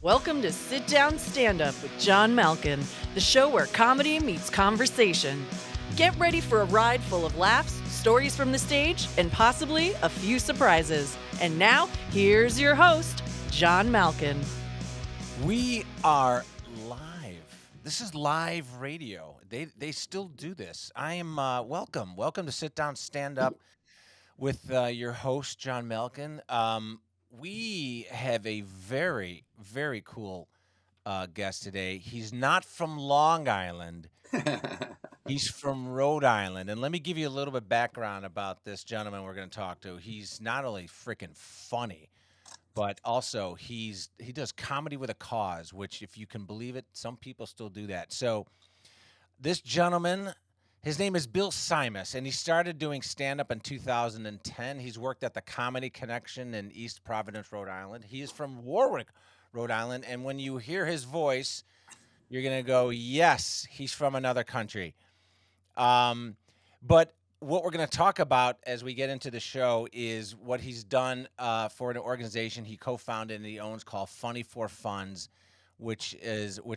Welcome to Sit Down Stand Up with John Malkin, the show where comedy meets conversation. Get ready for a ride full of laughs, stories from the stage, and possibly a few surprises. And now, here's your host, John Malkin. We are live. This is live radio. They still do this. I am welcome to Sit Down Stand Up with your host John Malkin. We have a very cool guest today. He's not from Long Island. He's from Rhode Island. And let me give you a little bit background about this gentleman we're going to talk to. He's not only freaking funny, but also he does comedy with a cause, which, if you can believe it, some people still do that. So this gentleman, his name is Bill SIMAS, and he started doing stand-up in 2010. He's worked at the Comedy Connection in East Providence, Rhode Island. He is from Warwick, Rhode Island, and when you hear his voice, you're going to go, yes, he's from another country. But what we're going to talk about as we get into the show is what he's done for an organization he co-founded and he owns called Funny for Funds, which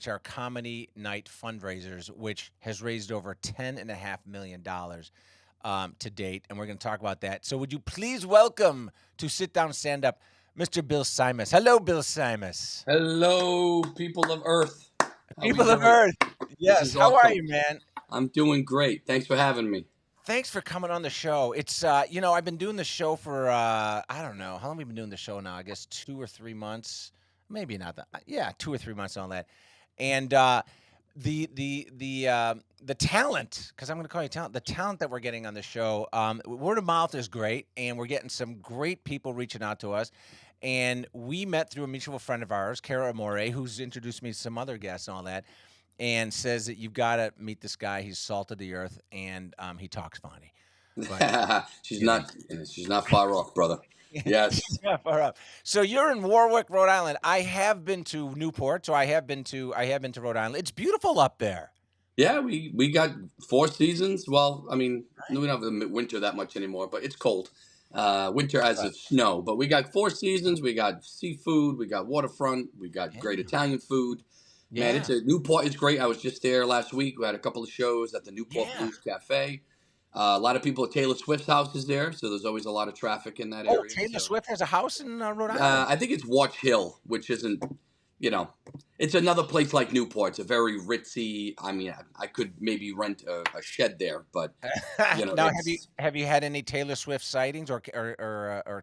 are comedy night fundraisers, which has raised over $10.5 million to date, and we're going to talk about that. So would you please welcome to Sit Down Stand Up, Mr. Bill SIMAS. Hello, Bill SIMAS. Hello, people of Earth. People of Earth. Yes. How are you, man? I'm doing great. Thanks for having me. Thanks for coming on the show. It's I've been doing the show for I don't know how long we've been doing the show now. I guess 2 or 3 months, maybe not that. Yeah, 2 or 3 months on that. And the talent, because I'm going to call you talent, the talent that we're getting on the show, word of mouth is great, and we're getting some great people reaching out to us. And we met through a mutual friend of ours, Cara Amore, who's introduced me to some other guests and all that, and says that you've got to meet this guy. He's salt of the earth, and he talks funny. But, she's not far off, brother. Yes. Yeah, far up. So you're in Warwick, Rhode Island. I have been to Newport, so I have been to Rhode Island. It's beautiful up there. Yeah, we got 4 seasons. Well, I mean, we don't have the winter that much anymore, but it's cold. Winter as of snow. But we got 4 seasons. We got seafood. We got waterfront. We got great Italian food. Yeah. Man, Newport is great. I was just there last week. We had a couple of shows at the Newport Blues Cafe. A lot of people at Taylor Swift's house is there, so there's always a lot of traffic in that area. Taylor Swift has a house in Rhode Island? I think it's Watch Hill, which isn't, it's another place like Newport. It's a very ritzy. I mean, I could maybe rent a shed there, but Now, have you had any Taylor Swift sightings or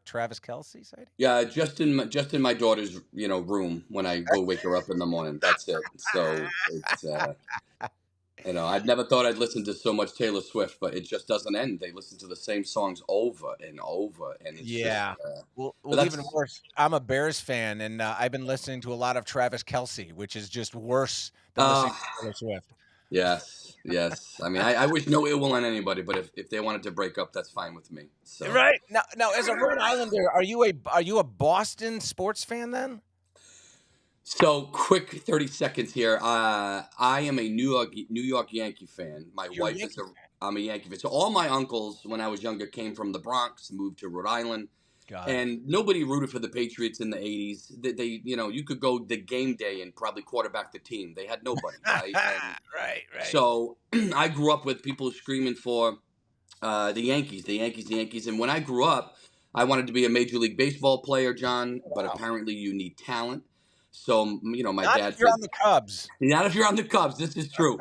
Travis Kelce sightings? Yeah, just in my daughter's room when I go wake her up in the morning. That's it. So it's I never thought I'd listen to so much Taylor Swift, but it just doesn't end. They listen to the same songs over and over, and it's just, well, even worse. I'm a Bears fan, and I've been listening to a lot of Travis Kelce, which is just worse than listening to Taylor Swift. Yes. I mean, I wish no ill will on anybody, but if they wanted to break up, that's fine with me. So. Right now, as a Rhode Islander, are you a Boston sports fan then? So, quick 30 seconds here. I am a New York Yankee fan. My wife is I'm a Yankee fan. So all my uncles, when I was younger, came from the Bronx, moved to Rhode Island. And nobody rooted for the Patriots in the 80s. They you could go the game day and probably quarterback the team. They had nobody, right? Right. So I grew up with people screaming for the Yankees. And when I grew up, I wanted to be a Major League Baseball player, John, but apparently you need talent. So, my dad said, not if you're on the Cubs. Not if you're on the Cubs. This is true.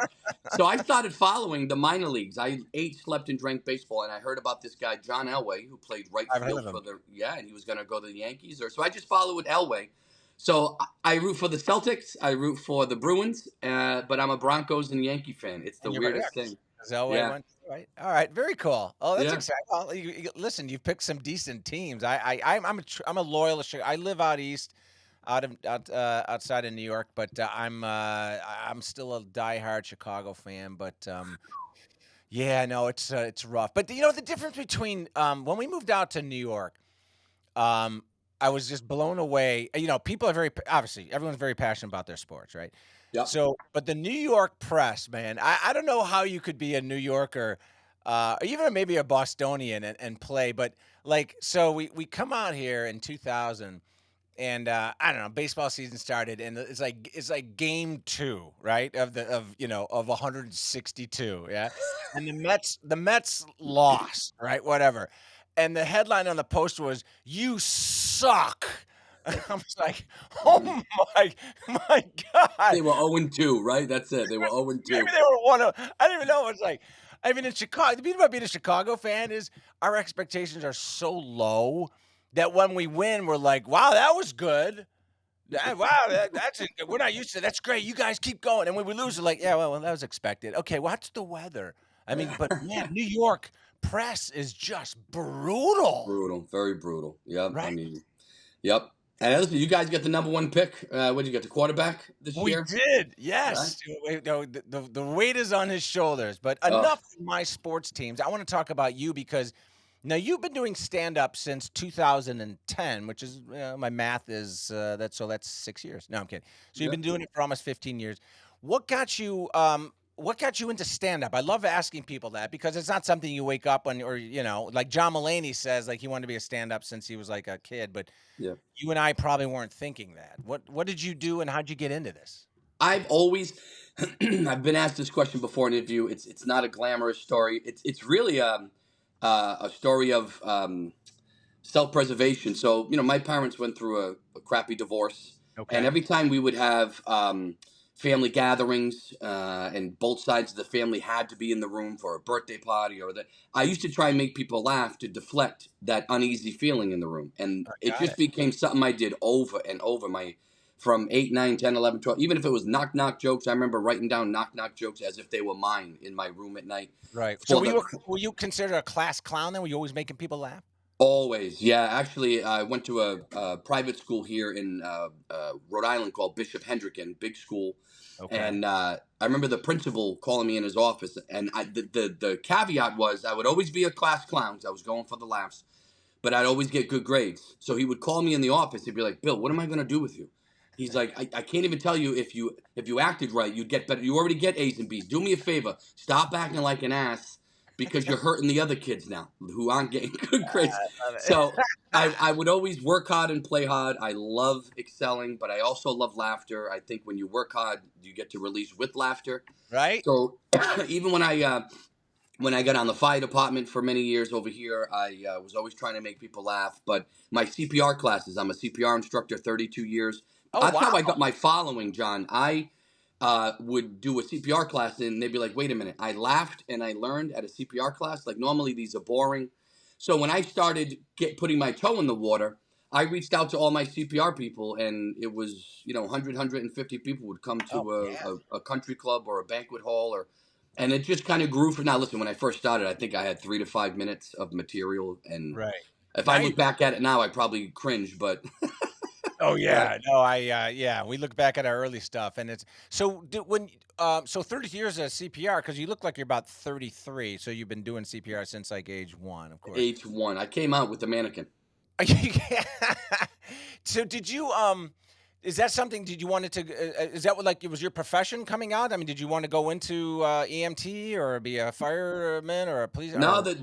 So I started following the minor leagues. I ate, slept, and drank baseball, and I heard about this guy, John Elway, who played right field for and he was going to go to the Yankees. So I just followed Elway. So I root for the Celtics. I root for the Bruins, but I'm a Broncos and Yankee fan. It's the weirdest thing. Elway went, right? All right, very cool. Oh, that's exciting. Well, listen, you picked some decent teams. I'm a loyal. I live out east. Outside of New York, but I'm still a diehard Chicago fan. But it's rough. But the difference between when we moved out to New York, I was just blown away. People are obviously everyone's very passionate about their sports, right? Yeah. So, but the New York press, man, I don't know how you could be a New Yorker, or even maybe a Bostonian and play, but so we come out here in 2000. and I don't know, baseball season started, and it's like game 2, right? Of 162, yeah. And the Mets lost, right? Whatever. And the headline on the poster was "You suck." And I was like, "Oh my god!" They were 0-2, right? That's it. They were Maybe 0-2. they were one of. I don't even know. It's like, I mean, in Chicago, the beauty about being a Chicago fan is our expectations are so low that when we win, we're like, "Wow, that was good. Wow, we're not used to. That's great. You guys keep going." And when we lose, we're like, "Yeah, well, that was expected." Okay, what's the weather? I mean, but man, New York press is just brutal, Brutal, very brutal. Yep. I right? mean, yep. And listen, you guys get the number 1 pick. What did you get? The quarterback this We year, did, right? yes. No, the weight is on his shoulders. But Oh, enough of my sports teams. I want to talk about you because now you've been doing stand up since 2010, which is my math is that's 6 years. No, I'm kidding. So you've yep. been doing it for almost 15 years. What got you? What got you into stand up? I love asking people that because it's not something you wake up on, or like John Mulaney says, like he wanted to be a stand up since he was like a kid, but Yeah. you and I probably weren't thinking that. What did you do and how'd you get into this? I've always I've been asked this question before in an interview. It's not a glamorous story. It's really a story of self preservation. So my parents went through a crappy divorce, and Okay. every time we would have family gatherings, and both sides of the family had to be in the room for a birthday party or that, I used to try and make people laugh to deflect that uneasy feeling in the room, and I it got just it. became something I did over and over. My From 8, 9, 10, 11, 12, even if it was knock knock jokes, I remember writing down knock knock jokes as if they were mine in my room at night. Right. So For the were you considered a class clown then? Were you always making people laugh? Always, yeah. Actually, I went to a private school here in Rhode Island called Bishop Hendricken, big school, Okay. and I remember the principal calling me in his office, and the caveat was I would always be a class clown 'cause I was going for the laughs, but I'd always get good grades. So he would call me in the office. He'd be like, "Bill, what am I going to do with you?" He's like, I can't even tell you if you acted right, you'd get better. You already get A's and B's. Do me a favor, stop acting like an ass because you're hurting the other kids now who aren't getting good grades." Love it. So I would always work hard and play hard. I love excelling, but I also love laughter. I think when you work hard, you get to release with laughter. Right? So even when I got on the fire department for many years over here, I was always trying to make people laugh. But my CPR classes, I'm a CPR instructor, 32 years. Oh That's how I wow. got my following, John. I would do a CPR class, and they'd be like, "Wait a minute, I laughed and I learned at a CPR class. Like normally these are boring." So when I started putting my toe in the water, I reached out to all my CPR people, and it was 150 people would come Oh to yeah. a country club or a banquet hall, and it just kind of grew from. Now listen, when I first started, I think I had 3 to 5 minutes of material, and Right. if I Now you look back at it now, I probably cringe, but Oh right. yeah. No, yeah, we look back at our early stuff and it's so when so 30 years as CPR because you look like you're about 33, so you've been doing CPR since like age 1, of course. H1. I came out with the mannequin. So did you is that something did you wanted to is that what like it was your profession coming out? I mean, did you want to go into EMT or be a fireman or a police Now or that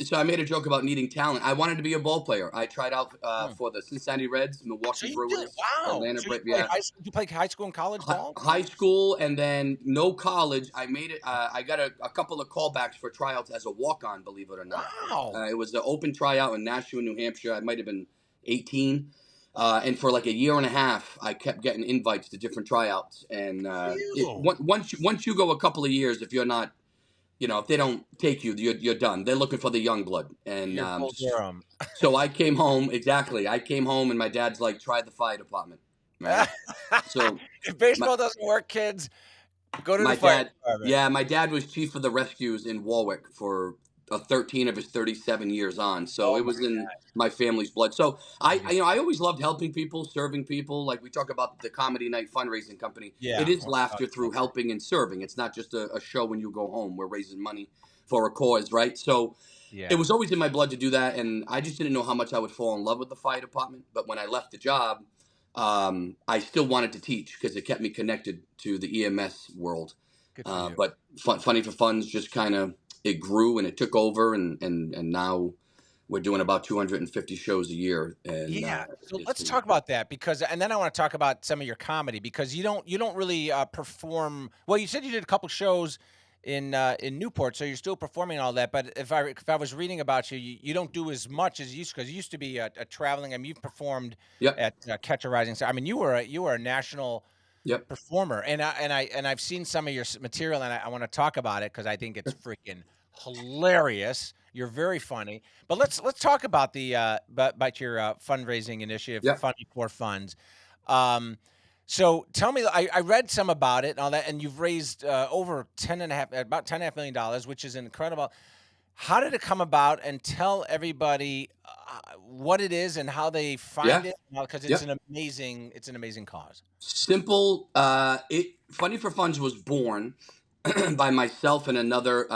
so I made a joke about needing talent. I wanted to be a ball player. I tried out hmm. for the Cincinnati Reds, So Milwaukee you did Brewers, wow. Atlanta So you Yeah, played high school and college ball? high school, and then no college. I made it. I got a couple of callbacks for tryouts as a walk on. Believe it or not, Wow. it was an open tryout in Nashua, New Hampshire. I might have been 18. And for like a year and a half, I kept getting invites to different tryouts. And For you. once you go a couple of years, if you're not, if they don't take you, you're done. They're looking for the young blood. And You're Bull Durham. so I came home. Exactly, I came home, and my dad's like, "Try the fire department." Right. So If my baseball doesn't work, kids, go to the my fire dad, department. yeah, my dad was chief of the rescues in Warwick for 13 of his 37 years on. So Oh it my was in my family's blood. So yeah. I always loved helping people, serving people. Like we talk about the Comedy Night fundraising company. It Yeah. is We're laughter talking through about helping and serving. It's not just a show when you go home. We're raising money for a cause, right? So it yeah. was always in my blood to do that, and I just didn't know how much I would fall in love with the fire department. But when I left the job, I still wanted to teach because it kept me connected to the EMS world. Good for you. But Funny for Funds just kind of it grew and it took over, and now we're doing about 250 shows a year, and Yeah. So it's let's been talk about that and then I want to talk about some of your comedy because you don't really perform. Well, you said you did a couple shows in Newport, so you're still performing all that. But if I was reading about you, you don't do as much as you used because you used to be a traveling. I mean, you've performed Yep, at Catch a Rising Star. I mean, you were a national yep. performer, and I've seen some of your material, and I want to talk about it because I think it's freaking hilarious. You're very funny, but let's talk about the about your fundraising initiative, Yep. Funny for Funds. Um, so tell me, I read some about it and all that, and you've raised over about $10.5 million, which is incredible. How did it come about? And tell everybody what it is and how they find Yeah. it, because Yep. it's an amazing cause. Simple. Funny for Funds was born by myself and another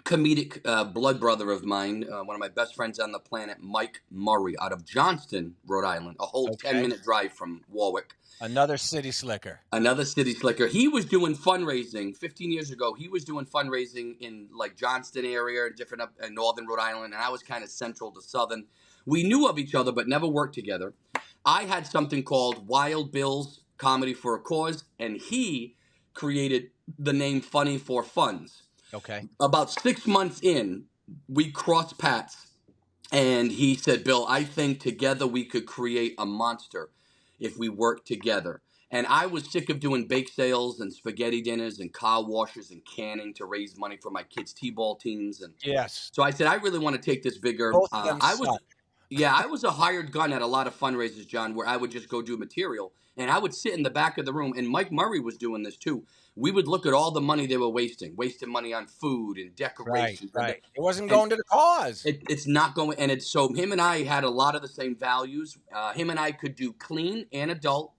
comedic blood brother of mine, one of my best friends on the planet, Mike Murray, out of Johnston, Rhode Island, a whole Okay. 10-minute drive from Warwick. Another city slicker. Another city slicker. He was doing fundraising 15 years ago. He was doing fundraising in like Johnston area, different up in northern Rhode Island, and I was kind of central to southern. We knew of each other, but never worked together. I had something called Wild Bill's Comedy for a Cause, and he created the name Funny for Funds. Okay. About 6 months in, we crossed paths, and he said, Bill, I think together we could create a monster if we work together. And I was sick of doing bake sales and spaghetti dinners and car washes and canning to raise money for my kids' t-ball teams. And Yes. so I said, I really want to take this bigger. Both of them I was suck. Yeah, I was a hired gun at a lot of fundraisers, John, where I would just go do material. And I would sit in the back of the room, and Mike Murray was doing this too. We would look at all the money they were wasting money on food and Right, decorations. right. It wasn't And going to the cause. it's not going, and it's so him and I had a lot of the same values. Him and I could do clean and adult.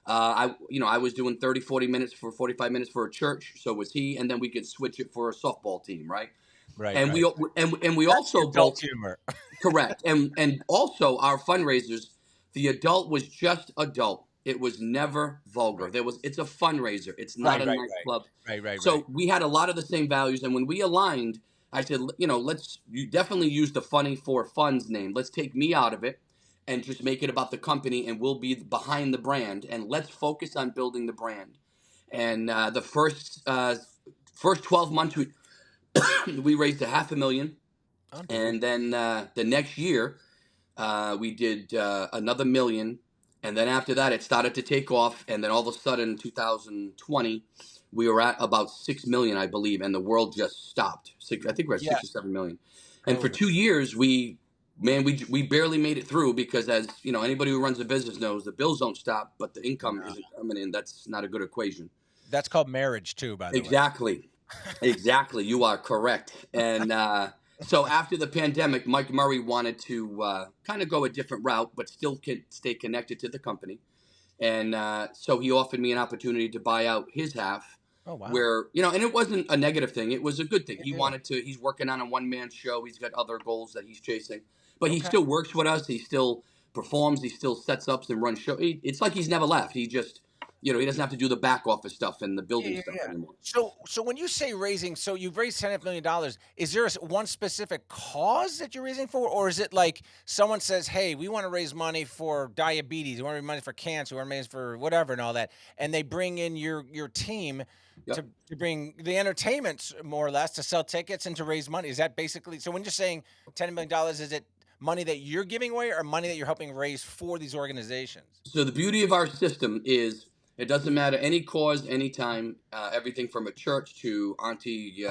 I was doing 30, 40 minutes for 45 minutes for a church. So was he. And then we could switch it for a softball team. Right. Right, And right. we That's also adult both humor. correct. And also our fundraisers, the adult was just adult. It was never vulgar. Right. It's a fundraiser. It's not Right, a right, nightclub. right. So we had a lot of the same values. And when we aligned, I said, you definitely use the Funny for Funds name. Let's take me out of it and just make it about the company, and we'll be behind the brand. And let's focus on building the brand. And the first 12 months, we raised $500,000. And then the next year, we did another million. And then after that, it started to take off. And then all of a sudden, 2020, we were at about 6 million, I believe. And the world just stopped. I think we're at 6 or 7 million. And for 2 years, we barely made it through because, as you know, anybody who runs a business knows, the bills don't stop, but the income isn't coming in. That's not a good equation. That's called marriage too, by the way. Exactly. You are correct. And so after the pandemic, Mike Murray wanted to kind of go a different route, but still stay connected to the company. And so he offered me an opportunity to buy out his half. Oh, wow. Where, and it wasn't a negative thing. It was a good thing. Yeah. He's working on a one-man show. He's got other goals that he's chasing. But he still works with us. He still performs. He still sets up and runs shows. It's like he's never left. He just, he doesn't have to do the back office stuff and the building stuff anymore. So when you say raising, so you've raised $10.5 million, is there one specific cause that you're raising for? Or is it like someone says, hey, we want to raise money for diabetes, we want to raise money for cancer, we want to raise for whatever and all that, and they bring in your team to bring the entertainment, more or less, to sell tickets and to raise money? Is that basically, so when you're saying $10 million, is it money that you're giving away or money that you're helping raise for these organizations? So the beauty of our system is it doesn't matter any cause, anytime, everything from a church to Auntie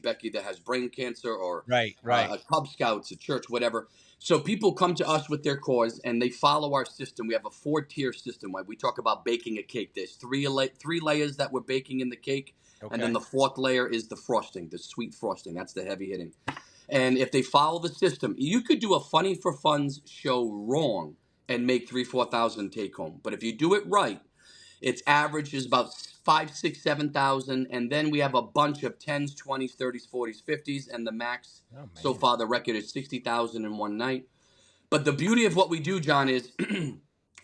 Becky that has brain cancer, or Right. a Cub Scouts, a church, whatever. So people come to us with their cause and they follow our system. We have a 4-tier system. We talk about baking a cake. There's three layers that we're baking in the cake. Okay. And then the 4th layer is the frosting, the sweet frosting. That's the heavy hitting. And if they follow the system, you could do a Funny for Funds show wrong and make 3,000-4,000 take home. But if you do it right, its average is about 5,000, 6,000, 7,000, and then we have a bunch of 10s, 20s, 30s, 40s, 50s, and the max so far the record is 60,000 in one night. But the beauty of what we do, John, is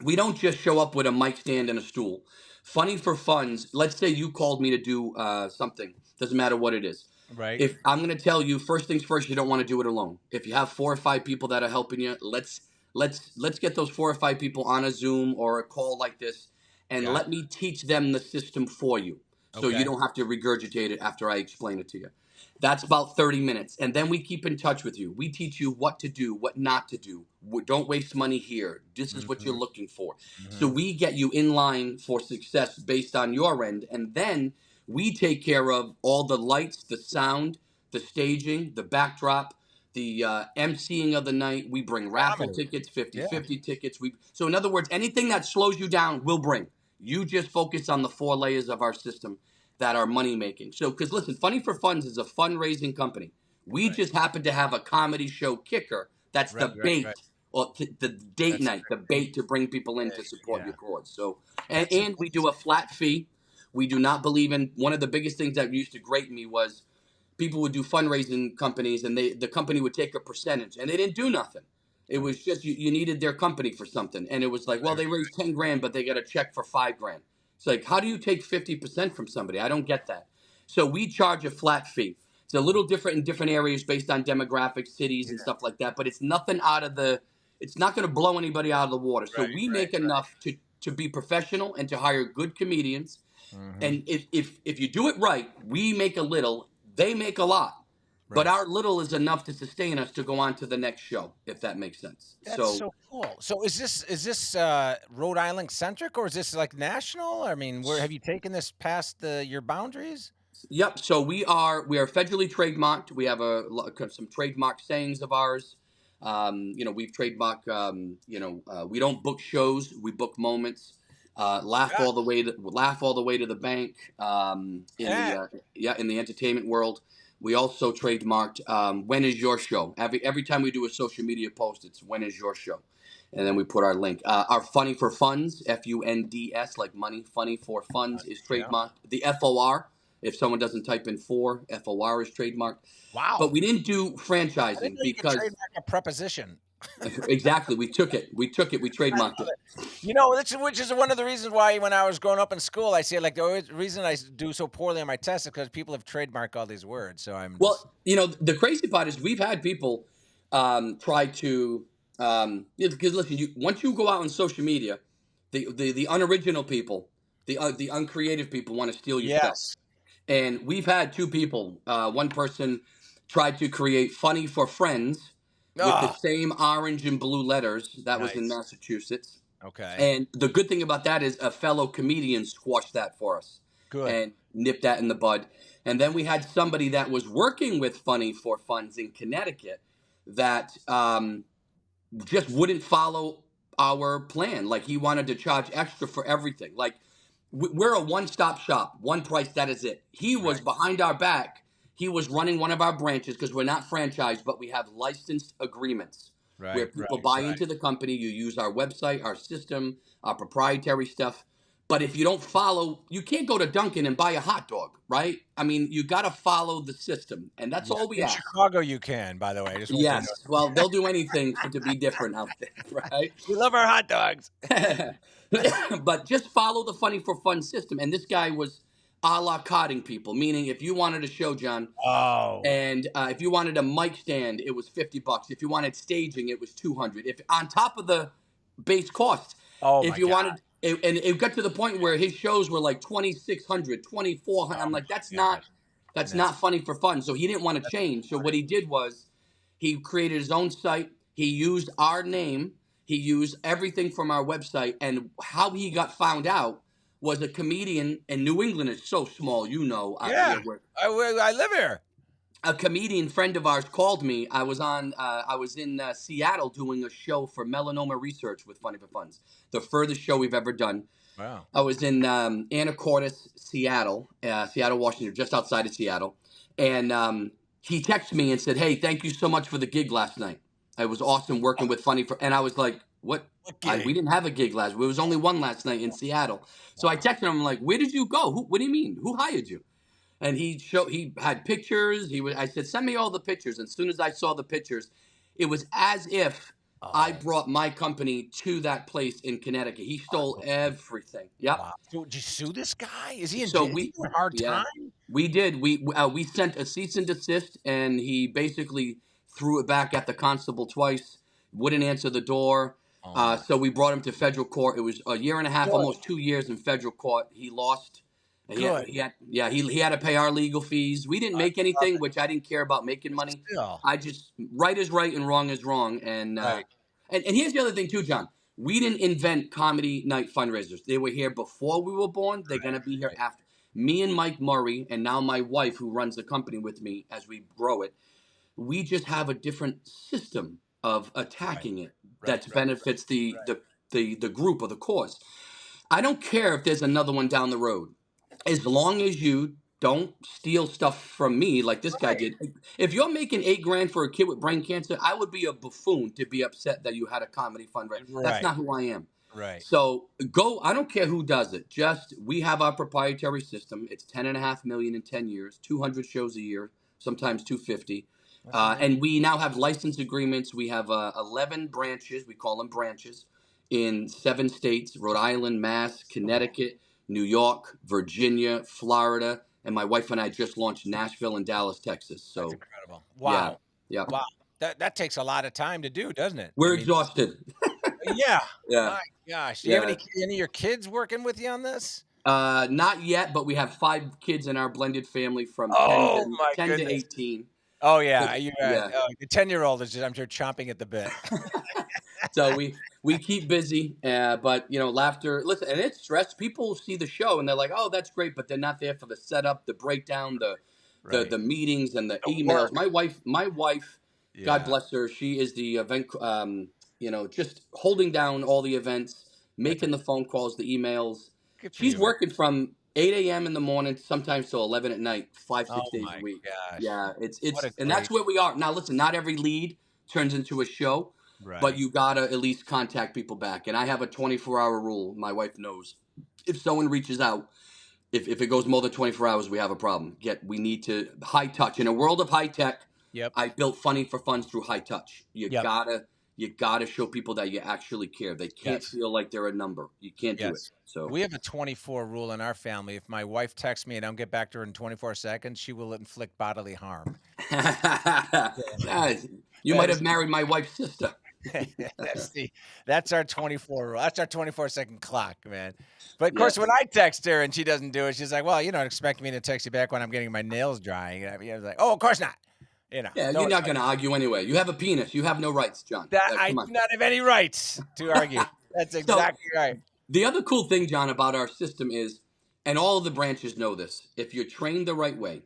we don't just show up with a mic stand and a stool. Funny for Funds. Let's say you called me to do something. Doesn't matter what it is. Right. If I'm going to tell you, first things first, you don't want to do it alone. If you have 4 or 5 people that are helping you, let's get those 4 or 5 people on a Zoom or a call like this, and Got let me teach them the system for you, it. so you Okay. don't have to regurgitate it after I explain it to you. That's about 30 minutes, and then we keep in touch with you. We teach you what to do, what not to do. Don't waste money here. This is what you're Hmm. looking for. So Hmm. we get you in line for success based on your end, and then we take care of all the lights, the sound, the staging, the backdrop, the emceeing of the night. We bring raffle Comedy. tickets, Yeah. 50-50 tickets. So in other words, anything that slows you down, we'll bring. You just focus on the 4 layers of our system that are money making. So, because listen, Funny for Funds is a fundraising company. We Right. just happen to have a comedy show kicker. That's Right. the Right. bait, Right. or the date That's night, the bait to bring people in to support yeah. your cause. So, That's and we do a flat fee. We do not believe in, one of the biggest things that used to grate me was people would do fundraising companies, and the company would take a percentage, and they didn't do nothing. It right. was just you needed their company for something, and it was like, well, Right. they raised 10 grand, but they got a check for 5 grand. It's like, how do you take 50% from somebody? I don't get that. So we charge a flat fee. It's a little different in different areas based on demographics, cities, Yeah. and stuff like that. But it's nothing out of the. It's not going to blow anybody out of the water. So Right. we Right. make enough to be professional and to hire good comedians. Hmm. And if you do it right, we make a little, they make a lot. But Right. our little is enough to sustain us to go on to the next show, if that makes sense. That's So, so cool. So is this Rhode Island centric, or is this like national? I mean, where have you taken this past your boundaries? yep. So we are federally trademarked. We have some trademark sayings of ours. We've trademarked. We don't book shows. We book moments. Yeah. Laugh all the way to the bank. In the entertainment world, we also trademarked. When is your show? Every time we do a social media post, it's when is your show, and then we put our link. Our Funny for Funds, FUNDS, like money, Funny for Funds is Yeah. trademarked. The FOR, if someone doesn't type in FOR is trademarked. But Wow. we didn't do I didn't franchising know you could because trademark a preposition. exactly, we took it. We I trademarked love it. it. Which is one of the reasons why when I was growing up in school, I say like reason I do so poorly on my tests is because people have trademarked all these words. So I'm just Well, the crazy part is we've had people try to, because listen, once you go out on social media, the unoriginal people, the uncreative people want to steal your stuff. yes. And we've had 2 people. One person tried to create Funny for Friends with the Oh, same orange and blue letters. That was in nice. Massachusetts. Okay. And the good thing about that is a fellow comedian squashed that for us Good. and nipped that in the bud. And then we had somebody that was working with Funny for Funds in Connecticut that just wouldn't follow our plan. Like he wanted to charge extra for everything. Like we're a one-stop shop, one price, that is it. He was Right. behind our back. He was running one of our branches because we're not franchised, but we have licensed agreements where Right. people Right. buy Right. into the company. You use our website, our system, our proprietary stuff. But if you don't follow, you can't go to Dunkin' and buy a hot dog, right? I mean, you got to follow the system, and that's Yeah. all we In ask. Chicago, you can. By the way, I just want you to know Yes, well, they'll do anything to be different out there, right? we love our hot dogs. But just follow the Funny for Fun system. And this guy was a la carding people, meaning if you wanted a show, John, Oh. and if you wanted a mic stand, it was $50. If you wanted staging, it was 200. If on top of the base costs, Oh if my you God. wanted, and it got to the point where his shows were like 2,600, 2,400. I'm Oh like, my God. that's No. not Funny for Fun. So he didn't want to That's change. So what funny. he did was he created his own site. He used our name. He used everything from our website. And how he got found out was a comedian, and New England is so small, Yeah. where I live here. a comedian friend of ours called me. I was in Seattle doing a show for melanoma research with Funny for Funds, the furthest show we've ever done. Wow. I was in Anacortes, Seattle, Washington, just outside of Seattle. And he texted me and said, "Hey, thank you so much for the gig last night. It was awesome working with Funny for." And I was like, "What? What We gig? didn't have a gig last. It was only one last night in Seattle." So I Wow. texted him. I'm like, "Where did you go? What do you mean? Who hired you?" And he had pictures. I said, "Send me all the pictures." And as soon as I saw the pictures, it was as if I Oh. brought my company to that place in Connecticut. He stole everything. Yep. Wow. So did you sue this guy? Is he in So jail? Is he we, doing hard yeah. time? We did. We sent a cease and desist, and he basically threw it back at the constable twice. Wouldn't answer the door. Oh my. So we brought him to federal court. It was a year and a half, Good. almost 2 years in federal court. He lost. Good. He had to pay our legal fees. We didn't I make love anything, it. which I didn't care about making money. Still. I just right is right and wrong is wrong. Right. And here's the other thing too, John. We didn't invent comedy night fundraisers. They were here before we were born. They're gonna be here Right. after. Me and Mike Murray, and now my wife, who runs the company with me as we grow it, we just have a different system of attacking it that benefits the group or the cause. I don't care if there's another one down the road, as long as you don't steal stuff from me like this guy did. If you're making $8,000 for a kid with brain cancer, I would be a buffoon to be upset that you had a comedy fundraiser. That's Right. not who I am. Right. So go. I don't care who does it. Just we have our proprietary system. It's 10.5 million in 10 years, 200 shows a year, sometimes 250. And we now have license agreements. We have 11 branches. We call them branches in 7 states: Rhode Island, Mass, Connecticut, New York, Virginia, Florida, and my wife and I just launched Nashville and Dallas, Texas. So That's incredible. Wow. yeah. Wow. That takes a lot of time to do, doesn't it? We're exhausted. Yeah. Yeah. My gosh. Do you have any of your kids working with you on this? Not yet, but we have 5 kids in our blended family from 10 to 18. Oh yeah, Yeah. the 10-year-old is just, I'm sure, chomping at the bit. So we keep busy, but laughter. Listen, and it's stress. People see the show and they're like, "Oh, that's great," but they're not there for the setup, the breakdown, the meetings, and the emails. Work. My wife, God bless her, she is the event. Just holding down all the events, making the phone calls, the emails. She's working from 8 a.m. in the morning, sometimes till 11 at night, 5-6 days a week. Gosh. Yeah, and that's where we are now. Listen, not every lead turns into a show. Right. But you gotta at least contact people back. And I have a 24-hour rule. My wife knows. If someone reaches out, if it goes more than 24 hours, we have a problem. We need to high touch. In a world of high tech, I built Funny for Funds through high touch. You gotta show people that you actually care. They can't feel like they're a number. You can't do it. So we have a 24 rule in our family. If my wife texts me and I don't get back to her in 24 seconds, she will inflict bodily harm. You might have married my wife's sister. That's our 24 rule. That's our 24-second clock, man. But of course, when I text her and she doesn't do it, she's like, "Well, you don't expect me to text you back when I'm getting my nails drying." I was like, "Oh, of course not." Yeah, you're not going to argue anyway. You have a penis. You have no rights, John. I do not have any rights to argue. That's exactly right. The other cool thing, John, about our system is, and all of the branches know this, if you're trained the right way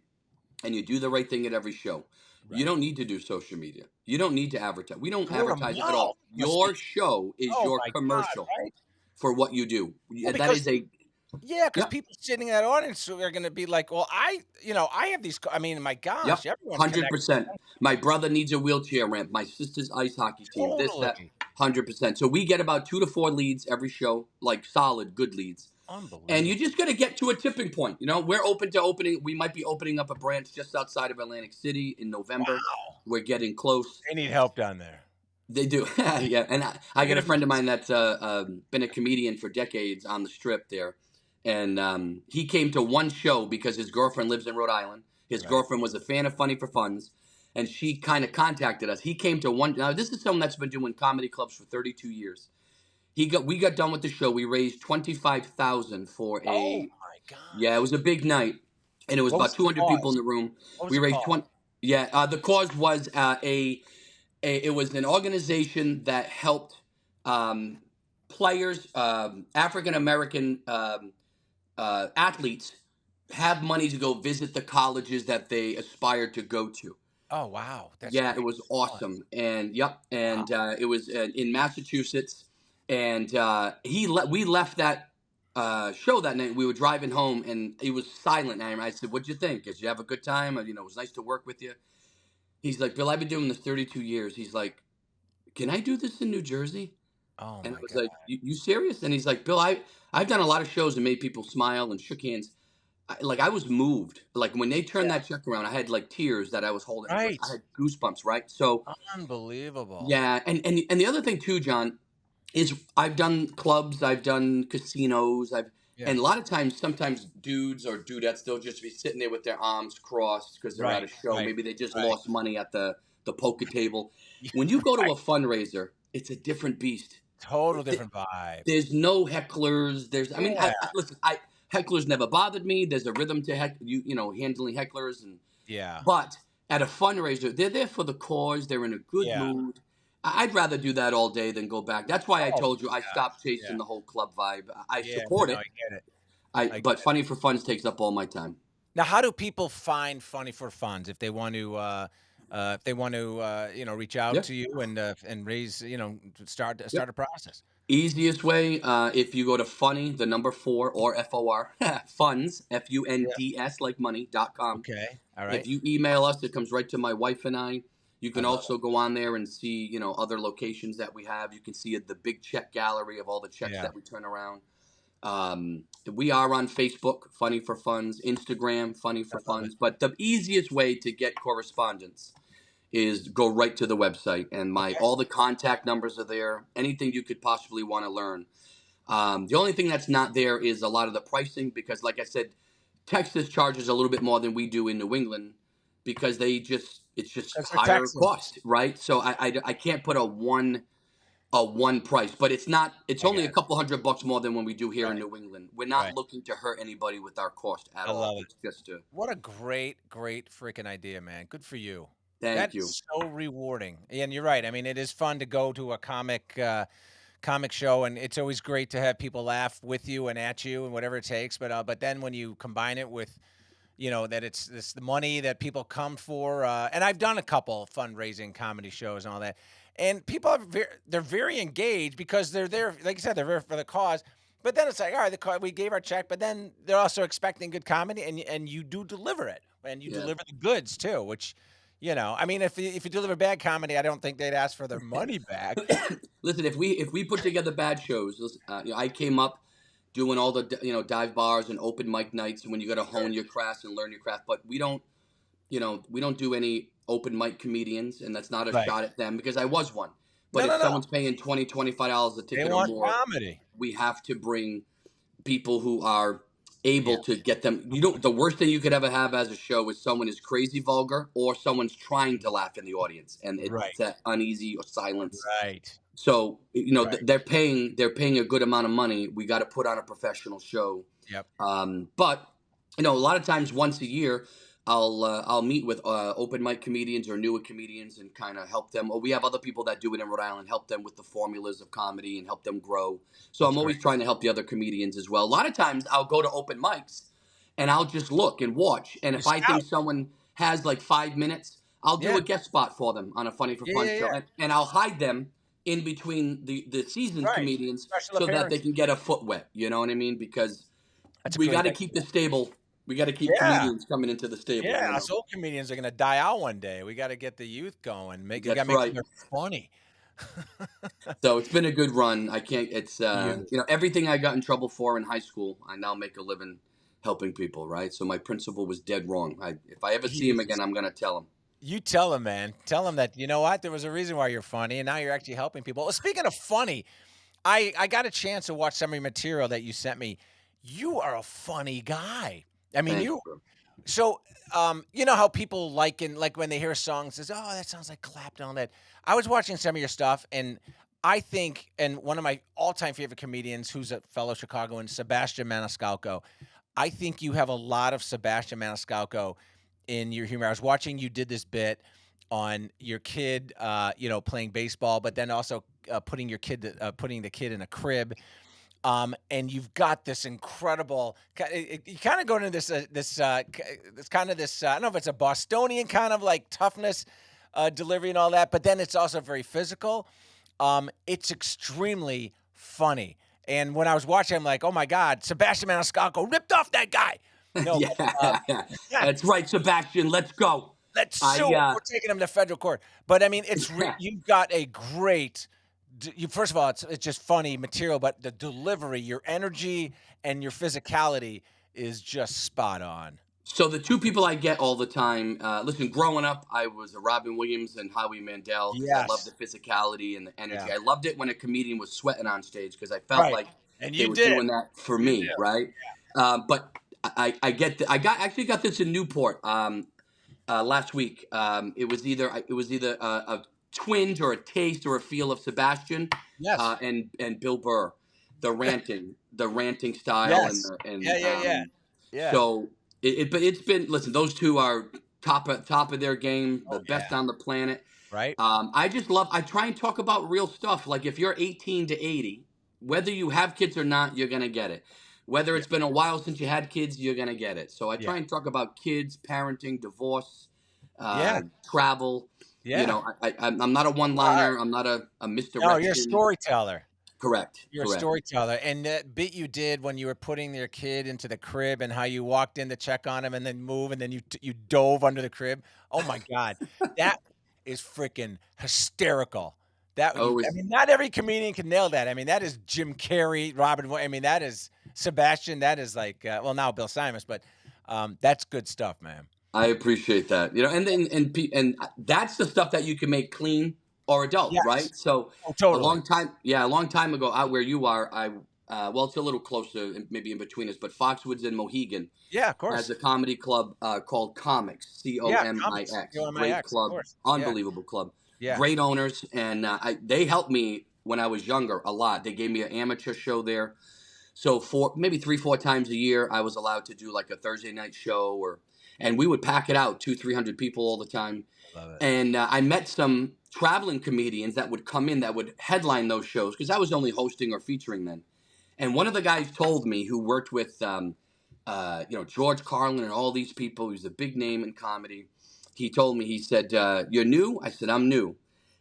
and you do the right thing at every show, you don't need to do social media. You don't need to advertise. We don't advertise at all. Your show is your commercial for what you do. That is a... Yeah, because people sitting in that audience are going to be like, "Well, I have these. I mean, my gosh, everyone's 100%. My brother needs a wheelchair ramp. My sister's ice hockey team. This, that, 100%. So we get about 2 to 4 leads every show, like solid, good leads. Unbelievable. And you just got to get to a tipping point. We're open to opening. We might be opening up a branch just outside of Atlantic City in November. Wow. We're getting close. They need help down there. They do. Yeah. And I got a friend of mine that's been a comedian for decades on the Strip there. And he came to one show because his girlfriend lives in Rhode Island. His girlfriend was a fan of Funny for Funds, and she kind of contacted us. He came to one. Now, this is someone that's been doing comedy clubs for 32 years. We got done with the show. We raised $25,000 for a. Oh my God! Yeah, it was a big night, and it was about 200 people in the room. We raised 20. Yeah, the cause was it was an organization that helped players, African American athletes, have money to go visit the colleges that they aspired to go to. Oh wow! That's great. It was awesome, and it was in Massachusetts. And we left that show that night. We were driving home, and it was silent. And I said, "What'd you think? Did you have a good time? It was nice to work with you." He's like, "Bill, I've been doing this 32 years." He's like, "Can I do this in New Jersey?" Oh, and I was like, "You serious?" And he's like, "Bill, I've done a lot of shows and made people smile and shook hands. I was moved. Like when they turned that check around, I had like tears that I was holding. Right. I had goosebumps. Right. So unbelievable. Yeah. And the other thing too, John, is I've done clubs, I've done casinos, And a lot of times, sometimes dudes or dudettes, they'll just be sitting there with their arms crossed because they're at a show. Right. Maybe they just Right. lost money at the poker table. Yeah, When you go to right. a fundraiser, it's a different beast. Total different vibe. There's no hecklers. I mean, Yeah. listen, hecklers never bothered me. There's a rhythm to handling hecklers, Yeah. but at a fundraiser, they're there for the cause. They're in a good Yeah. mood. I'd rather do that all day than go back. That's why I Oh, told you I yeah. stopped chasing Yeah. the whole club vibe. I Yeah. support No, it. I get it. But get Funny for Funds takes up all my time. Now, how do people find Funny for Funds if they want to reach out Yeah. to you and raise, start Yep. a process? Easiest way, if you go to funny, the number 4 or FOR, funds, FUNDS like money.com. Okay. All If right. you email us, it comes right to my wife and I. You can love also go on there and see, other locations that we have. You can see the big check gallery of all the checks Yeah. that we turn around. We are on Facebook, Funny for Funds, Instagram, Funny for Funds. But the easiest way to get correspondence is go right to the website, and all the contact numbers are there. Anything you could possibly want to learn. The only thing that's not there is a lot of the pricing, because, like I said, Texas charges a little bit more than we do in New England because it's just That's for higher Texans. cost, right? So I can't put a one price, but it's only a couple $100 more than when we do here in New England. We're not looking to hurt anybody with our cost at all. I love it. It's just What a great freaking idea, man. Good for you. Thank you. That's so rewarding. And you're right. I mean, it is fun to go to a comic show, and it's always great to have people laugh with you and at you and whatever it takes. But then when you combine it with, that it's the money that people come for, and I've done a couple fundraising comedy shows and all that, and people they're very engaged because they're there, like you said, they're there for the cause. But then it's like, all right, we gave our check, but then they're also expecting good comedy, and you do deliver it, and you deliver the goods too, which. I mean, if you deliver bad comedy, I don't think they'd ask for their money back. Listen, if we put together bad shows, I came up doing all the dive bars and open mic nights when you got to hone your craft and learn your craft. But we don't do any open mic comedians, and that's not a shot at them because I was one. But if someone's paying $20, $25 a ticket or more, comedy. We have to bring people who are able to get them. The worst thing you could ever have as a show is someone is crazy vulgar or someone's trying to laugh in the audience, and it's that uneasy or silence. Right. So they're paying a good amount of money. We got to put on a professional show. Yep. But a lot of times once a year, I'll meet with open mic comedians or newer comedians and kind of help them. Or we have other people that do it in Rhode Island, help them with the formulas of comedy and help them grow. So I'm always trying to help the other comedians as well. A lot of times I'll go to open mics and I'll just look and watch. And if I think someone has like 5 minutes, I'll do a guest spot for them on a Funny for Fun show. And I'll hide them in between the seasoned comedians so that they can get a foot wet. You know what I mean? Because we got to keep the stable. We got to keep comedians coming into the stable. Yeah, us old comedians are going to die out one day. We got to get the youth going. Make them funny. So it's been a good run. I can't. It's everything I got in trouble for in high school, I now make a living helping people. Right. So my principal was dead wrong. If I ever see him again, I'm going to tell him. You tell him, man. Tell him that there was a reason why you're funny, and now you're actually helping people. Well, speaking of funny, I got a chance to watch some of your material that you sent me. You are a funny guy. I mean, So, how people like when they hear a song, says, "Oh, that sounds like Clapton." All that. I was watching some of your stuff, and I think, and one of my all-time favorite comedians, who's a fellow Chicagoan, Sebastian Maniscalco. I think you have a lot of Sebastian Maniscalco in your humor. I was watching you did this bit on your kid, playing baseball, but then also putting the kid in a crib. And you've got this incredible. You kind of go into this I don't know if it's a Bostonian kind of like toughness, delivery and all that, but then it's also very physical. It's extremely funny. And when I was watching, I'm like, oh my God, Sebastian Maniscalco ripped off that guy. No, that's right, Sebastian. Let's go. Let's sue. We're taking him to federal court. But I mean, you've got a great. First of all, it's just funny material, but the delivery, your energy, and your physicality is just spot on. So the two people I get all the time, listen, growing up, I was a Robin Williams and Howie Mandel. Yes. I loved the physicality and the energy. Yeah. I loved it when a comedian was sweating on stage because I felt like And they you were did. doing that for You me, right? But I actually got this in Newport last week. It was either a twinge or a taste or a feel of Sebastian Yes. and Bill Burr, the ranting style Yes. and Yeah. so but it's been, listen, those two are top of their game, the Oh best yeah. on the planet. Right. I try and talk about real stuff. Like if you're 18 to 80, whether you have kids or not, you're going to get it. Whether Yeah. it's been a while since you had kids, you're going to get it. So I Yeah. try and talk about kids, parenting, divorce, Yeah. travel. You Yeah. know, I'm not a one-liner. I'm not a No, you're a misdirection. storyteller. Correct. You're a Correct. storyteller, and that bit you did when you were putting your kid into the crib and how you walked in to check on him and then move and then you dove under the crib. Oh my god. That is freaking hysterical. I Always. mean, not every comedian can nail that. I mean, that is Jim Carrey, I mean, that is Sebastian, that is like, well, now Bill Simons, but, that's good stuff, man. I appreciate that. You know, and then and that's the stuff that you can make clean or adult, Yes. right? So Oh, totally. a long time ago, out where you are, well, it's a little closer, maybe in between us, but Foxwoods and Mohegan Yeah, of has course. a comedy club called Comics, Yeah, comics, Comix. Great C-O-M-I-X, of club, course. Yeah, unbelievable club, yeah. great owners, and they helped me when I was younger a lot. They gave me an amateur show there. So maybe 3-4 times a year, I was allowed to do like a Thursday night show, and we would pack it out 200-300 people all the time. Love it. And I met some traveling comedians that would come in that would headline those shows because I was only hosting or featuring then. And one of the guys told me, who worked with George Carlin and all these people, he's a big name in comedy. He told me, he said, "You're new?" I said, "I'm new."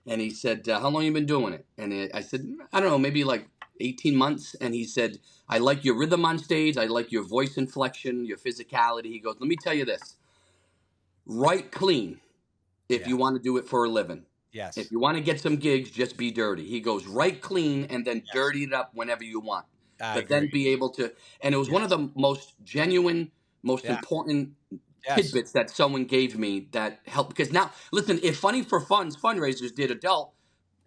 And he said, "How long you been doing it?" And I said, "I don't know, maybe like 18 months." And he said, "I like your rhythm on stage. I like your voice inflection, your physicality." He goes, "Let me tell you this. Write clean if Yeah. you want to do it for a living. Yes. If you want to get some gigs, just be dirty." He goes, "Write clean and then Yes. dirty it up whenever you want. I But agree. then be able to." And it was one of the most genuine, most Yeah. important Yes. tidbits that someone gave me that helped. Because now, listen, if Funny for Fun's fundraisers did adult,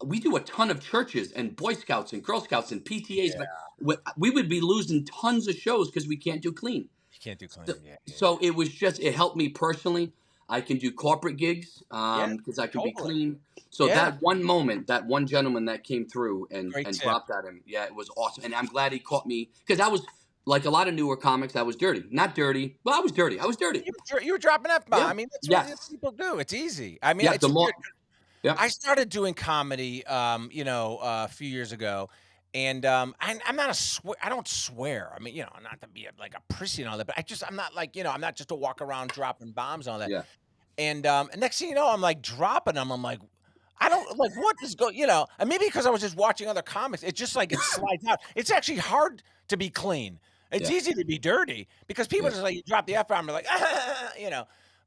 we do a ton of churches and Boy Scouts and Girl Scouts and PTAs, Yeah. but we would be losing tons of shows because we can't do clean. You can't do clean. So, Yeah. so it helped me personally. I can do corporate gigs Yeah, because I can be totally. clean. So Yeah. that one moment, that one gentleman that came through and Great tip. dropped at him, yeah, it was awesome. And I'm glad he caught me because I was like a lot of newer comics. I was dirty, not dirty. Well, I was dirty. I was dirty. You were dropping F-bomb. Yeah. I mean, that's what Yes. people do. It's easy. I mean, Yeah. it's The more. weird. Yeah. I started doing comedy, a few years ago, and I'm not I don't swear. I mean, not to be like a prissy and all that, but I'm not like, I'm not just to walk around dropping bombs and all that. Yeah. And next thing you know, I'm like dropping them. I'm like, I don't like what is and maybe because I was just watching other comics, it's just like it slides out. It's actually hard to be clean. It's Yeah. easy to be dirty because people Yeah. just like you drop the F-bomb, they're like,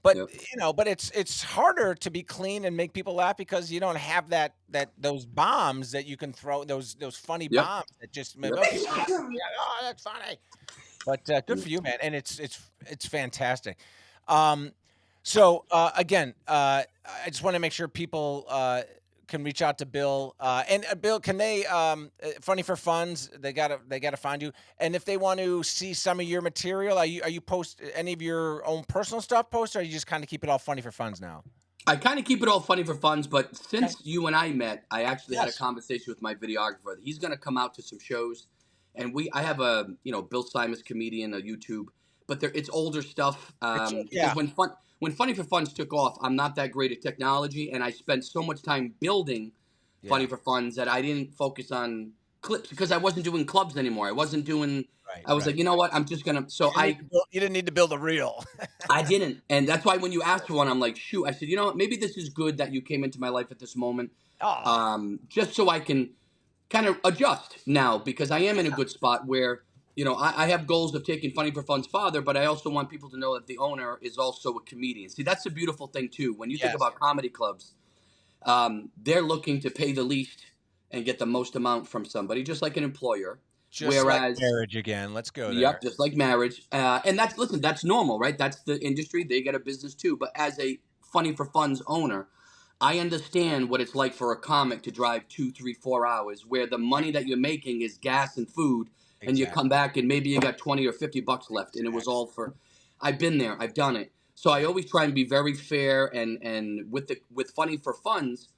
But Yep. but it's harder to be clean and make people laugh because you don't have those bombs that you can throw, those funny Yep. bombs that just Yep. make people laugh. Oh, that's funny. But good for you, man, and it's fantastic. So again, I just want to make sure people can reach out to Bill. And Bill, can they Funny for Funds? They gotta find you. And if they want to see some of your material, are you post any of your own personal stuff post, or you just kind of keep it all Funny for Funds now? I kind of keep it all Funny for Funds, but since you and I met, I actually had a Yes. conversation with my videographer. He's going to come out to some shows, and I have a Bill Simons comedian, a YouTube, but it's older stuff. Because when Funny for Funds took off, I'm not that great at technology, and I spent so much time building Funny Yeah. for Funds that I didn't focus on clips because I wasn't doing clubs anymore. I wasn't doing. Right, I was right. like, you know what? I'm just gonna. So You didn't need to build a reel. I didn't. And that's why when you asked for one, I'm like, shoot. I said, you know what? Maybe this is good that you came into my life at this moment. Oh. Just so I can kind of adjust now because I am in a good spot where, I have goals of taking Funny for Fun's father, but I also want people to know that the owner is also a comedian. See, that's the beautiful thing, too. When you think Yes. about comedy clubs, they're looking to pay the least and get the most amount from somebody, just like an employer. Just like marriage again. Let's go there. Yep, just like marriage. And that's normal, right? That's the industry. They get a business too. But as a Funny for Fun's owner, I understand what it's like for a comic to drive 2, 3, 4 hours where the money that you're making is gas and food and you come back and maybe you got 20 or $50 left, and it was all for. I've been there. I've done it. So I always try and be very fair, and with Funny for Funds,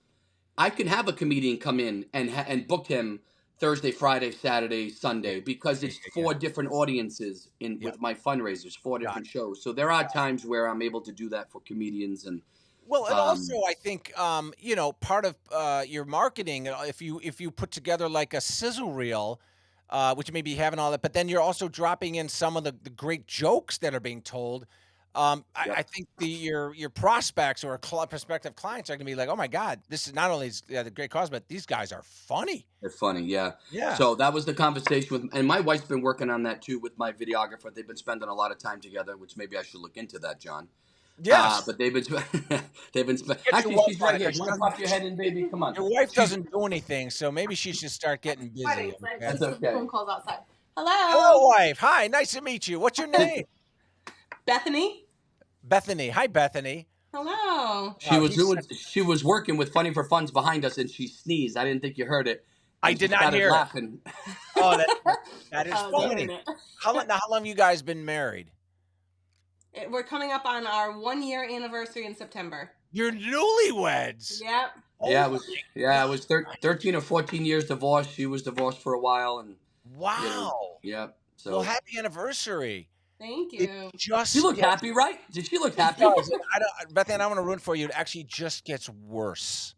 I can have a comedian come in and book him Thursday, Friday, Saturday, Sunday, because it's four different audiences with my fundraisers, four different shows. So there are times where I'm able to do that for comedians. And well, and also I think part of your marketing, if you put together like a sizzle reel, which maybe you haven't all that, but then you're also dropping in some of the great jokes that are being told. I think your prospects or prospective clients are going to be like, oh my God, this is not only the great cause, but these guys are funny. They're funny, yeah. Yeah. So that was the conversation and my wife's been working on that too with my videographer. They've been spending a lot of time together, which maybe I should look into that, John. Yes. But they've been actually, she's right here. You want to pop your head in, baby? Come on. Your wife doesn't do anything, so maybe she should start getting busy. Okay? That's okay. Phone calls outside. Hello. Hello, wife. Hi, nice to meet you. What's your name? Bethany. Bethany. Hi, Bethany. Hello. She was working with Funny for Funds behind us, and she sneezed. I didn't think you heard it. I did not hear laughing. Oh, that is funny. How long have you guys been married? We're coming up on our 1-year anniversary in September. You're newlyweds. Yep. It was 13 or 14 years divorced. She was divorced for a while, and wow. Yeah. So well, happy anniversary. Thank you. She looked happy, right? Did she look happy? Bethany, I don't want to ruin for you. It actually just gets worse.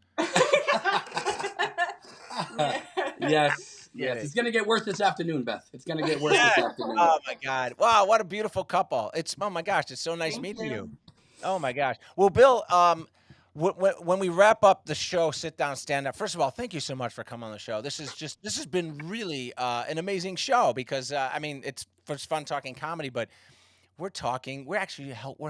Yes. It's going to get worse this afternoon, Beth. It's going to get worse this afternoon. Oh, my God. Wow, what a beautiful couple. Oh, my gosh, it's so nice meeting you. Oh, my gosh. Well, Bill, when we wrap up the show, Sit Down, Stand Up, first of all, thank you so much for coming on the show. This has been really an amazing show because, it's fun talking comedy, but we're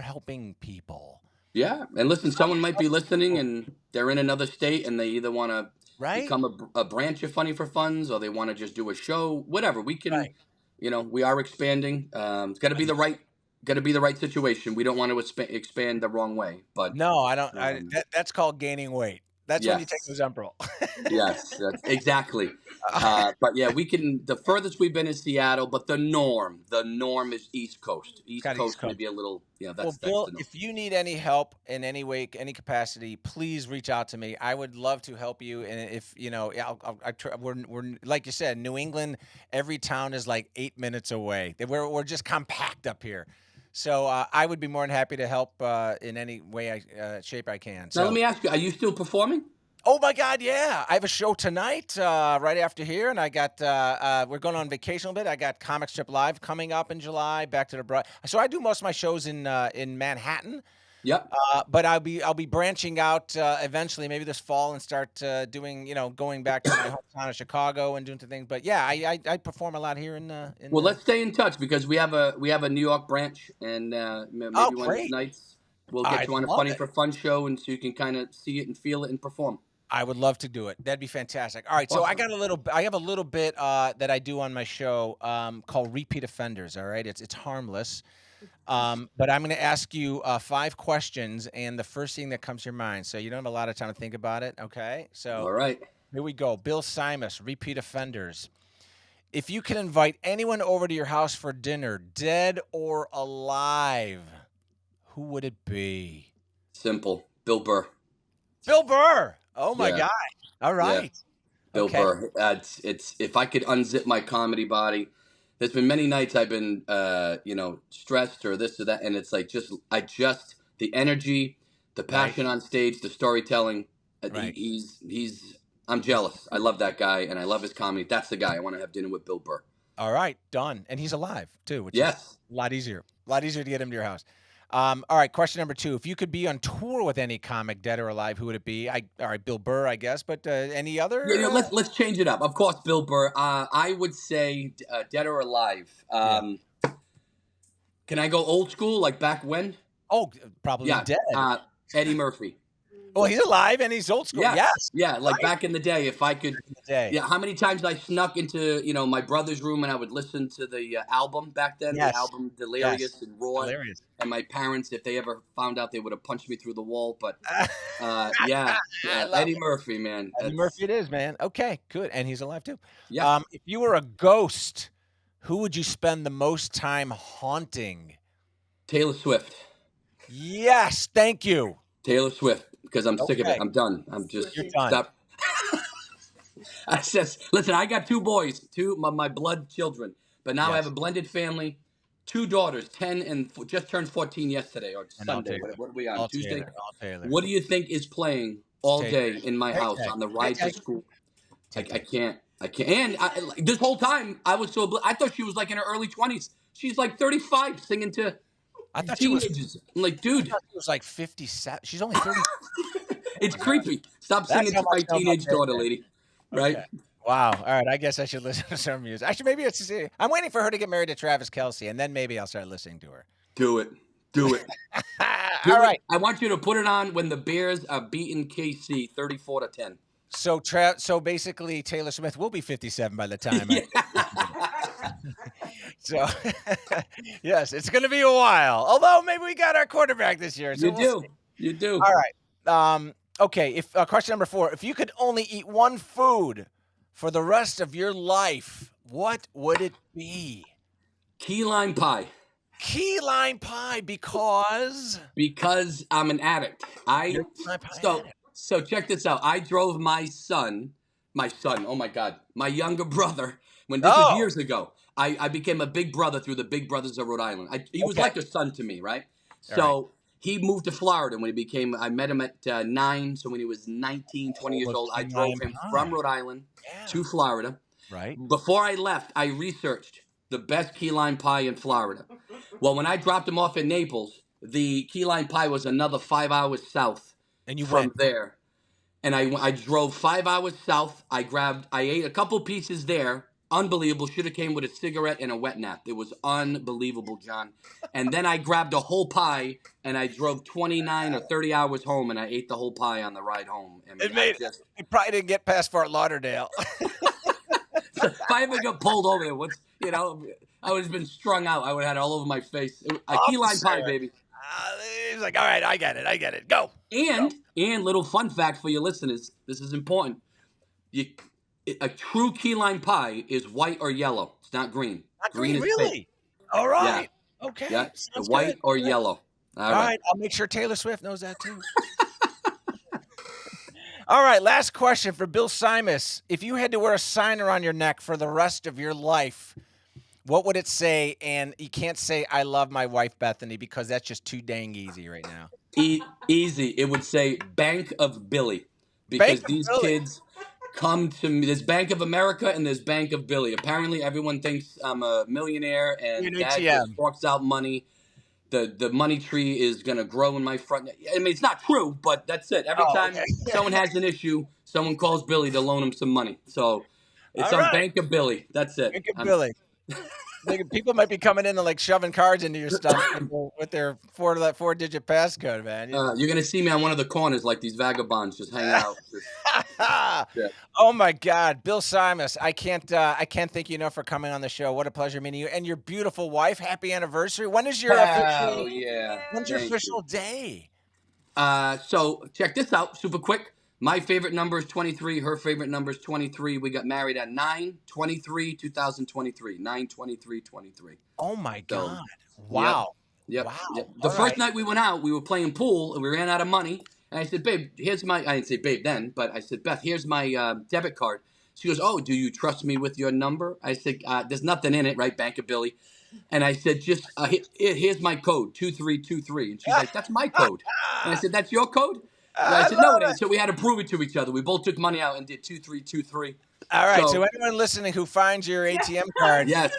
helping people. Yeah. And listen, someone might be listening and they're in another state and they either want to become a branch of Funny for Funds, or they want to just do a show, whatever. We can, we are expanding. It's got to be the right situation. We don't want to expand the wrong way. But no, I don't. That's called gaining weight. That's when you take Ozempic. Yes, exactly. But yeah, we can. The furthest we've been is Seattle, but the norm is East Coast. East Coast may be a little. That's Bill, if you need any help in any way, any capacity, please reach out to me. I would love to help you. And if we're like you said, New England. Every town is like 8 minutes away. We're just compact up here. So I would be more than happy to help in any way, shape I can. So now let me ask you: are you still performing? Oh my God, yeah! I have a show tonight, right after here, and I got we're going on vacation a little bit. I got Comic Strip Live coming up in July. Back to the Broad. So I do most of my shows in Manhattan. Yep. But I'll be branching out eventually, maybe this fall, and start doing going back to my hometown of Chicago and doing some things. But yeah, I perform a lot here in. Well, let's stay in touch because we have a New York branch, and maybe one of these nights we'll get you on a Funny for Fun show, and so you can kind of see it and feel it and perform. I would love to do it. That'd be fantastic. All right, so I have a little bit that I do on my show called Repeat Offenders. All right, it's harmless. But I'm going to ask you 5 questions, and the first thing that comes to your mind. So you don't have a lot of time to think about it, okay? So all right, here we go. Bill SIMAS, Repeat Offenders. If you can invite anyone over to your house for dinner, dead or alive, who would it be? Simple. Bill Burr. Bill Burr. Oh my God! All right, Bill Burr. It's if I could unzip my comedy body. There's been many nights I've been, stressed or this or that, and it's like the energy, the passion on stage, the storytelling. Right. I'm jealous. I love that guy, and I love his comedy. That's the guy I want to have dinner with, Bill Burr. All right, done. And he's alive too, which is a lot easier. A lot easier to get him to your house. All right, question number 2. If you could be on tour with any comic, dead or alive, who would it be? All right, Bill Burr, I guess, but any other? Let's change it up. Of course, Bill Burr. I would say dead or alive. Can I go old school, like back when? Oh, probably dead. Eddie Murphy. Well, he's alive and he's old school. Yes. Yeah, like back in the day, if I could. Yeah, how many times I snuck into my brother's room and I would listen to the album back then, the album Delirious and Raw. Hilarious. And my parents, if they ever found out, they would have punched me through the wall. But Eddie Murphy, man. Eddie Murphy it is, man. Okay, good. And he's alive too. Yeah. If you were a ghost, who would you spend the most time haunting? Taylor Swift. Yes, thank you. Taylor Swift, because I'm sick of it. Okay. I'm done. I'm just You're done. stop. I says, listen, I got 2 boys, my blood children, but now I have a blended family, 2 daughters, 10 and just turned 14 yesterday or And I'll Sunday. take What are we on? All Tuesday. Taylor. All Taylor. What do you think is playing all Take day in my house Take. on the ride Take. to school? Take. I can't. And this whole time I was I thought she was like in her early 20s. She's like 35 singing to I thought she was. teenagers. I'm like, dude, She was like 57. She's only 30. it's creepy. Stop That's singing how to my much I know about teenage daughter, lady. Right? Okay. Wow. All right. I guess I should listen to some music. Actually, maybe I'm waiting for her to get married to Travis Kelce, and then maybe I'll start listening to her. Do it. Do it. All right. I want you to put it on when the Bears are beating KC 34-10. So basically, Taylor Swift will be 57 by the time. So, yes, it's going to be a while. Although maybe we got our quarterback this year. So You do. All right. Okay. If question number 4: if you could only eat one food for the rest of your life, what would it be? Key lime pie. Key lime pie because I'm an addict. So check this out. I drove my son, oh my God, my younger brother, when this was years ago. I became a big brother through the Big Brothers of Rhode Island. He was like a son to me, right? So he moved to Florida when I met him at 9. So when he was 19, 20 years old, I drove him from Rhode Island to Florida. Right. Before I left, I researched the best key lime pie in Florida. Well, when I dropped him off in Naples, the key lime pie was another 5 hours south from there. And I drove 5 hours south. I ate a couple pieces there. Unbelievable. Should have came with a cigarette and a wet nap. It was unbelievable, John. And then I grabbed a whole pie and I drove 29 or 30 hours home and I ate the whole pie on the ride home. You probably didn't get past Fort Lauderdale. If I ever got pulled over there, I would have been strung out. I would have had it all over my face. A key lime pie, baby. He's like, all right, I get it. Go. And little fun fact for your listeners, this is important. A true key lime pie is white or yellow. It's not green. Not green, is really? fake. All right. Yeah. Okay. Yeah. Sounds White good. or yellow. All right. I'll make sure Taylor Swift knows that too. All right. Last question for Bill SIMAS. If you had to wear a sign around your neck for the rest of your life, what would it say? And you can't say, I love my wife, Bethany, because that's just too dang easy right now. Easy. It would say Bank of Billy. Because these kids come to me. There's Bank of America and there's Bank of Billy. Apparently, everyone thinks I'm a millionaire and Dad just forks out money. The money tree is going to grow in my front. I mean, it's not true, but that's it. Every time someone has an issue, someone calls Billy to loan him some money. So it's on Bank of Billy. That's it. Bank of Billy. People might be coming in and like shoving cards into your stuff with their 4-digit passcode, man. You're gonna see me on one of the corners like these vagabonds just hanging out. Oh my God, Bill SIMAS! I can't thank you enough for coming on the show. What a pleasure meeting you and your beautiful wife. Happy anniversary! When is your When's your official day? So check this out, super quick. My favorite number is 23. Her favorite number is 23. We got married at 9/23/2023. 9/23/23. Oh my God! Wow. Yep. Wow. Yep. The first night we went out, we were playing pool and we ran out of money. And I said, babe, here's my. I didn't say babe then, but I said, Beth, here's my debit card. She goes, oh, do you trust me with your number? I said, there's nothing in it, right? Bank of Billy. And I said, just here's my code, 2323. And she's like, that's my code. And I said, that's your code? And I said, no, it ain't. So we had to prove it to each other. We both took money out and did 2323. All right. So anyone listening who finds your ATM card, yes,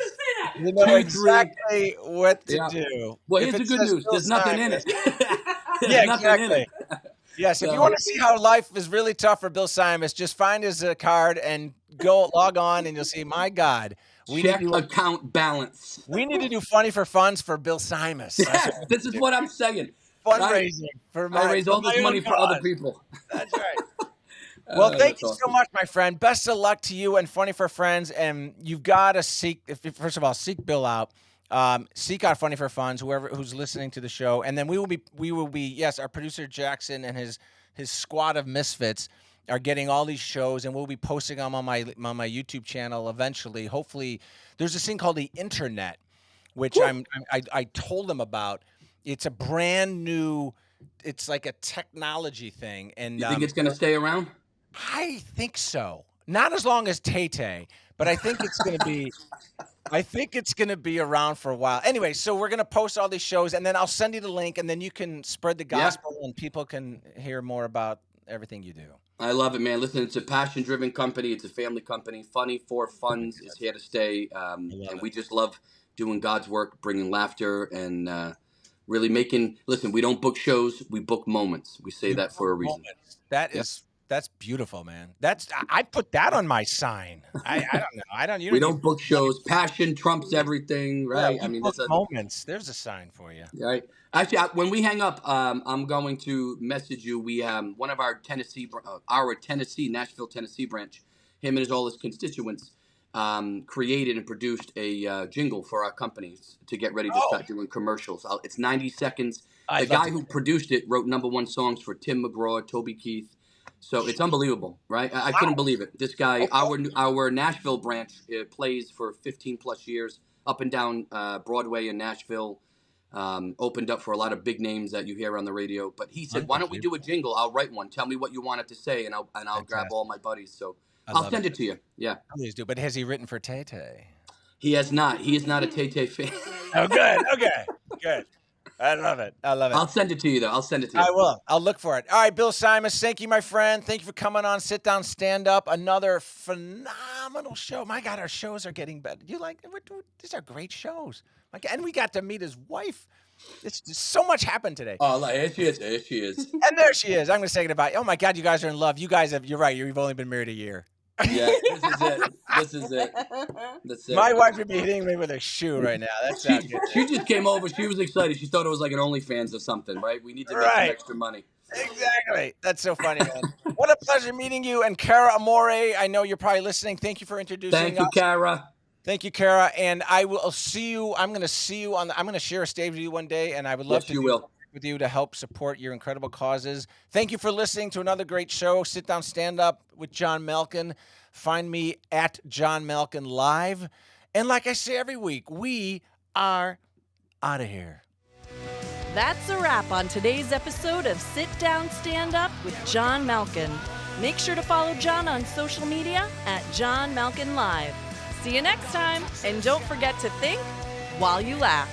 you know exactly what to do. Well, here's the good news. There's nothing in it. Yeah, exactly. Yes, if you want to see how life is really tough for Bill SIMAS, just find his card and log on, and you'll see. My God, check account balance. We need to do funny for funds for Bill SIMAS. Yes, this is what I'm saying. Fundraising I raise all this money for other people. That's right. Well, thank you so much, my friend. Best of luck to you and Funny for Friends. And you've got to first of all, seek Bill out. Seek out Funny for Funds, who's listening to the show, and then we will be. Yes, our producer Jackson and his squad of misfits are getting all these shows, and we'll be posting them on my YouTube channel eventually. Hopefully, there's this thing called the internet, which I told them about. It's a brand new. It's like a technology thing, and You think it's going to stay around? I think so. Not as long as Tay-Tay, but I think it's going to be. I think it's going to be around for a while. Anyway, so we're going to post all these shows, and then I'll send you the link, and then you can spread the gospel, and people can hear more about everything you do. I love it, man. Listen, it's a passion-driven company. It's a family company. Funny for Funds is here to stay, and we just love doing God's work, bringing laughter, and really making. Listen, we don't book shows; we book moments. We say that for a reason. That's beautiful, man. I put that on my sign. I don't know. We don't book shows. Passion trumps everything, right? Yeah, I mean, that's moments. There's a sign for you. Right. Actually, when we hang up, I'm going to message you. We one of our Nashville, Tennessee branch, him and all his constituents, created and produced a jingle for our companies to get ready to start doing commercials. It's 90 seconds. The guy who produced it wrote #1 songs for Tim McGraw, Toby Keith. So it's unbelievable, right? I couldn't believe it. This guy, our Nashville branch, plays for 15 plus years up and down Broadway in Nashville. Opened up for a lot of big names that you hear on the radio. But he said, "Why don't we do a jingle? I'll write one. Tell me what you want it to say, and I'll grab all my buddies." So I'll send it to you. Yeah, please do. But has he written for Tay-Tay? He has not. He is not a Tay-Tay fan. Oh, good. Okay, good. I love it. I'll send it to you, though. I'll send it to you. I will. I'll look for it. All right, Bill SIMAS, thank you, my friend. Thank you for coming on Sit Down, Stand Up. Another phenomenal show. My God, our shows are getting better. These are great shows. And we got to meet his wife. It's just so much happened today. Oh, here she is. Here she is. And there she is. I'm going to say goodbye. Oh, my God, you guys are in love. You're right. You've only been married a year. Yeah, this is it. That's it. My wife would be hitting me with a shoe right now. She just came over. She was excited. She thought it was like an OnlyFans or something, right? We need to make some extra money. Exactly. That's so funny, man. What a pleasure meeting you. And Cara Amore, I know you're probably listening. Thank you for introducing us. Thank you, Cara. Thank you, Cara. And I will see you. I'm going to see you I'm going to share a stage with you one day, and I would love to work with you to help support your incredible causes. Thank you for listening to another great show, Sit Down, Stand Up with John Malkin. Find me at John Malkin Live. And like I say every week, we are out of here. That's a wrap on today's episode of Sit Down, Stand Up with John Malkin. Make sure to follow John on social media at John Malkin Live. See you next time, and don't forget to think while you laugh.